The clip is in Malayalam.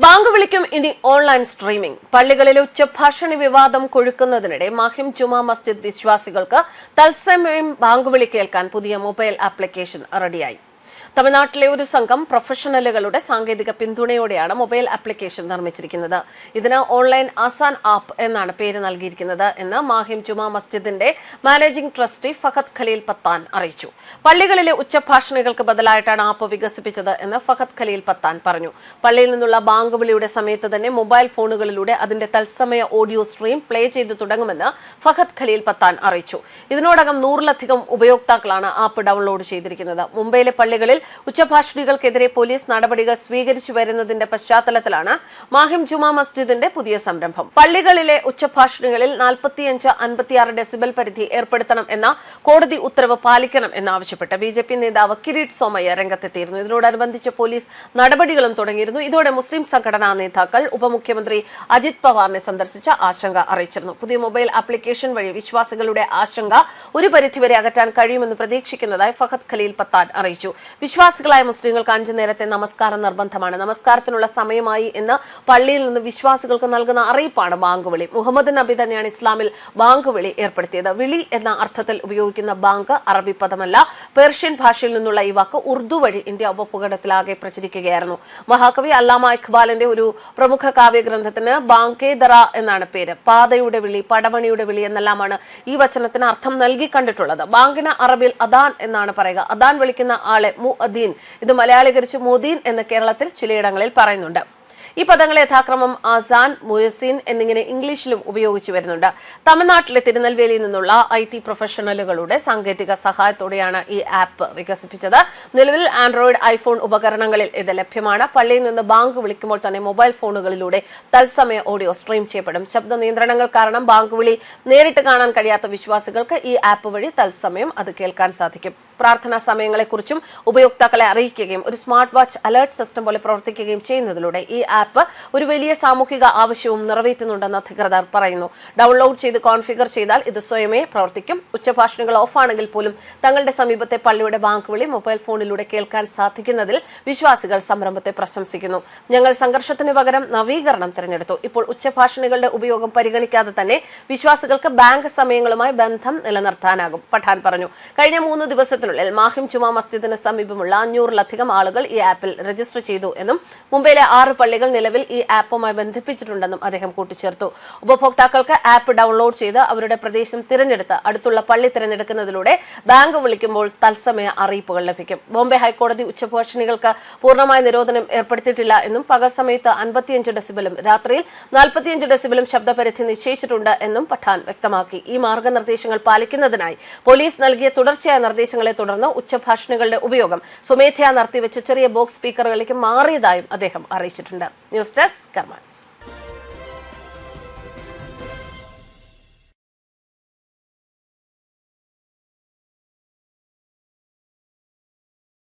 ബാങ്ക് വിളിക്കും ഇനി ഓൺലൈൻ സ്ട്രീമിംഗ്. പള്ളികളിലെ ഉച്ചഭാഷണി വിവാദം കൊഴുക്കുന്നതിനിടെ മാഹിം ജുമാ മസ്ജിദ് വിശ്വാസികൾക്ക് തത്സമയം ബാങ്ക് വിളി കേൾക്കാൻ പുതിയ മൊബൈൽ ആപ്ലിക്കേഷൻ റെഡിയായി. തമിഴ്നാട്ടിലെ ഒരു സംഘം പ്രൊഫഷണലുകളുടെ സാങ്കേതിക പിന്തുണയോടെയാണ് മൊബൈൽ ആപ്ലിക്കേഷൻ നിർമ്മിച്ചിരിക്കുന്നത്. ഇതിന് ഓൺലൈൻ ആസാൻ ആപ്പ് എന്നാണ് പേര് നൽകിയിരിക്കുന്നത് എന്ന് മാഹിം ജുമാ മസ്ജിദിന്റെ മാനേജിംഗ് ട്രസ്റ്റി ഫഹദ് ഖലീൽ പത്താൻ അറിയിച്ചു. പള്ളികളിലെ ഉച്ചഭാഷണികൾക്ക് ബദലായിട്ടാണ് ആപ്പ് വികസിപ്പിച്ചത് എന്ന് ഫഹദ് ഖലീൽ പത്താൻ പറഞ്ഞു. പള്ളിയിൽ നിന്നുള്ള ബാങ്ക് വിളിയുടെ സമയത്ത് തന്നെ മൊബൈൽ ഫോണുകളിലൂടെ അതിന്റെ തത്സമയ ഓഡിയോ സ്ട്രീം പ്ലേ ചെയ്തു തുടങ്ങുമെന്ന് ഫഹദ് ഖലീൽ പത്താൻ അറിയിച്ചു. ഇതിനോടകം 100-ലധികം ഉപയോക്താക്കളാണ് ആപ്പ് ഡൗൺലോഡ് ചെയ്തിരിക്കുന്നത്. മുംബൈയിലെ പള്ളികളിൽ ഉച്ചഭാഷണികൾക്കെതിരെ പോലീസ് നടപടികൾ സ്വീകരിച്ചു വരുന്നതിന്റെ പശ്ചാത്തലത്തിലാണ് മാഹിം ജുമാ മസ്ജിദിന്റെ പുതിയ സംരംഭം. പള്ളികളിലെ ഉച്ചഭാഷണികളിൽ 45-56 ഡെസിബൽ പരിധി ഏർപ്പെടുത്തണം എന്ന കോടതി ഉത്തരവ് പാലിക്കണം എന്നാവശ്യപ്പെട്ട് ബിജെപി നേതാവ് കിരീട്ട് സോമയ്യ രംഗത്തെത്തിയിരുന്നു. ഇതിനോടനുബന്ധിച്ച് പോലീസ് നടപടികളും തുടങ്ങിയിരുന്നു. ഇതോടെ മുസ്ലിം സംഘടനാ നേതാക്കൾ ഉപമുഖ്യമന്ത്രി അജിത് പവാറിനെ സന്ദർശിച്ച ആശങ്ക അറിയിച്ചിരുന്നു. പുതിയ മൊബൈൽ ആപ്ലിക്കേഷൻ വഴി വിശ്വാസികളുടെ ആശങ്ക ഒരു പരിധിവരെ അകറ്റാൻ കഴിയുമെന്ന് പ്രതീക്ഷിക്കുന്നതായി ഫഹദ് ഖലീൽ പത്താൻ അറിയിച്ചു. വിശ്വാസികളായ മുസ്ലിങ്ങൾക്ക് 5 നേരത്തെ നമസ്കാരം നിർബന്ധമാണ്. നമസ്കാരത്തിനുള്ള സമയമായി എന്ന് പള്ളിയിൽ നിന്ന് വിശ്വാസികൾക്ക് നൽകുന്ന അറിയിപ്പാണ് ബാങ്ക് വിളി. മുഹമ്മദ് നബി തന്നെയാണ് ഇസ്ലാമിൽ ബാങ്ക് വിളി ഏർപ്പെടുത്തിയത്. വിളി എന്ന അർത്ഥത്തിൽ ഉപയോഗിക്കുന്ന ബാങ്ക് അറബി പദമല്ല. പേർഷ്യൻ ഭാഷയിൽ നിന്നുള്ള ഈ വാക്ക് ഉറുദു വഴി ഇന്ത്യ ഉപഭൂഖണ്ഡത്തിലാകെ പ്രചരിക്കുകയായിരുന്നു. മഹാകവി അല്ലാമ ഇഖ്ബാലിന്റെ ഒരു പ്രമുഖ കാവ്യഗ്രന്ഥത്തിന് ബാങ്കേദറ എന്നാണ് പേര്. പാതയുടെ വിളി, പടമണിയുടെ വിളി എന്നെല്ലാമാണ് ഈ വചനത്തിന് അർത്ഥം നൽകി കണ്ടിട്ടുള്ളത്. ബാങ്കിന് അറബിയിൽ അദാൻ എന്നാണ് പറയുക. അദാൻ വിളിക്കുന്ന ആളെ മുഅദ്ദീൻ, ഇത് മലയാളീകരിച്ച് മോദീൻ എന്ന് കേരളത്തിൽ ചിലയിടങ്ങളിൽ പറയുന്നുണ്ട്. ഈ പദങ്ങൾ യഥാക്രമം ആസാൻ, മുയസിൻ എന്നിങ്ങനെ ഇംഗ്ലീഷിലും ഉപയോഗിച്ചു വരുന്നുണ്ട്. തമിഴ്നാട്ടിലെ തിരുനെൽവേലിയിൽ നിന്നുള്ള IT പ്രൊഫഷണലുകളുടെ സാങ്കേതിക സഹായത്തോടെയാണ് ഈ ആപ്പ് വികസിപ്പിച്ചത്. നിലവിൽ ആൻഡ്രോയിഡ്, ഐഫോൺ ഉപകരണങ്ങളിൽ ഇത് ലഭ്യമാണ്. പള്ളിയിൽ നിന്ന് ബാങ്ക് വിളിക്കുമ്പോൾ തന്നെ മൊബൈൽ ഫോണുകളിലൂടെ തത്സമയ ഓഡിയോ സ്ട്രീം ചെയ്യപ്പെടും. ശബ്ദ നിയന്ത്രണങ്ങൾ കാരണം ബാങ്ക് വിളി നേരിട്ട് കാണാൻ കഴിയാത്ത വിശ്വാസികൾക്ക് ഈ ആപ്പ് വഴി തത്സമയം അത് കേൾക്കാൻ സാധിക്കും. പ്രാർത്ഥനാ സമയങ്ങളെക്കുറിച്ചും ഉപയോക്താക്കളെ അറിയിക്കുകയും ഒരു സ്മാർട്ട് വാച്ച് അലർട്ട് സിസ്റ്റം പോലെ പ്രവർത്തിക്കുകയും ചെയ്യുന്നതിലൂടെ ഈ ആപ്പ് ഒരു വലിയ സാമൂഹിക ആവശ്യവും നിറവേറ്റുന്നുണ്ടെന്ന് അധികൃതർ പറയുന്നു. ഡൗൺലോഡ് ചെയ്ത് കോൺഫിഗർ ചെയ്താൽ ഇത് സ്വയമേ പ്രവർത്തിക്കും. ഉച്ചഭാഷണികൾ ഓഫാണെങ്കിൽ പോലും തങ്ങളുടെ സമീപത്തെ പള്ളിയുടെ ബാങ്ക് വിളി മൊബൈൽ ഫോണിലൂടെ കേൾക്കാൻ സാധിക്കുന്നതിൽ വിശ്വാസികൾ സംരംഭത്തെ പ്രശംസിക്കുന്നു. ഞങ്ങൾ സംഘർഷത്തിന് പകരം നവീകരണം തിരഞ്ഞെടുത്തു. ഇപ്പോൾ ഉച്ചഭാഷണികളുടെ ഉപയോഗം പരിഗണിക്കാതെ തന്നെ വിശ്വാസികൾക്ക് ബാങ്ക് സമയങ്ങളുമായി ബന്ധം നിലനിർത്താനാകും, പഠാൻ പറഞ്ഞു. കഴിഞ്ഞ 3 ദിവസത്തിനുള്ളിൽ മാഹിം ജുമാ മസ്ജിദിന് സമീപമുള്ള 500-ലധികം ആളുകൾ ഈ ആപ്പിൽ രജിസ്റ്റർ ചെയ്തു എന്നും മുംബൈയിലെ 6 പള്ളികൾ നിലവിൽ ഈ ആപ്പുമായി ബന്ധിപ്പിച്ചിട്ടുണ്ടെന്നും അദ്ദേഹം കൂട്ടിച്ചേർത്തു. ഉപഭോക്താക്കൾക്ക് ആപ്പ് ഡൗൺലോഡ് ചെയ്ത് അവരുടെ പ്രദേശം തിരഞ്ഞെടുത്ത് അടുത്തുള്ള പള്ളി തിരഞ്ഞെടുക്കുന്നതിലൂടെ ബാങ്ക് വിളിക്കുമ്പോൾ തത്സമയ അറിയിപ്പുകൾ ലഭിക്കും. ബോംബെ ഹൈക്കോടതി ഉച്ചഭാഷണികൾക്ക് പൂർണ്ണമായ നിരോധനം ഏർപ്പെടുത്തിയിട്ടില്ല എന്നും പകൽ സമയത്ത് 55 ഡെസിബലും രാത്രിയിൽ 45 ഡെസിബലും ശബ്ദപരിധി നിശ്ചയിച്ചിട്ടുണ്ട് എന്നും പഠാൻ വ്യക്തമാക്കി. ഈ മാർഗനിർദ്ദേശങ്ങൾ പാലിക്കുന്നതിനായി പോലീസ് നൽകിയ തുടർച്ചയായ നിർദ്ദേശങ്ങളെ തുടർന്ന് ഉച്ചഭാഷണികളുടെ ഉപയോഗം സ്വമേധയാ നിർത്തിവെച്ച് ചെറിയ ബോക്സ് സ്പീക്കറുകളിലേക്ക് മാറിയതായും അദ്ദേഹം അറിയിച്ചിട്ടുണ്ട്. News desk കർമാൻസ്.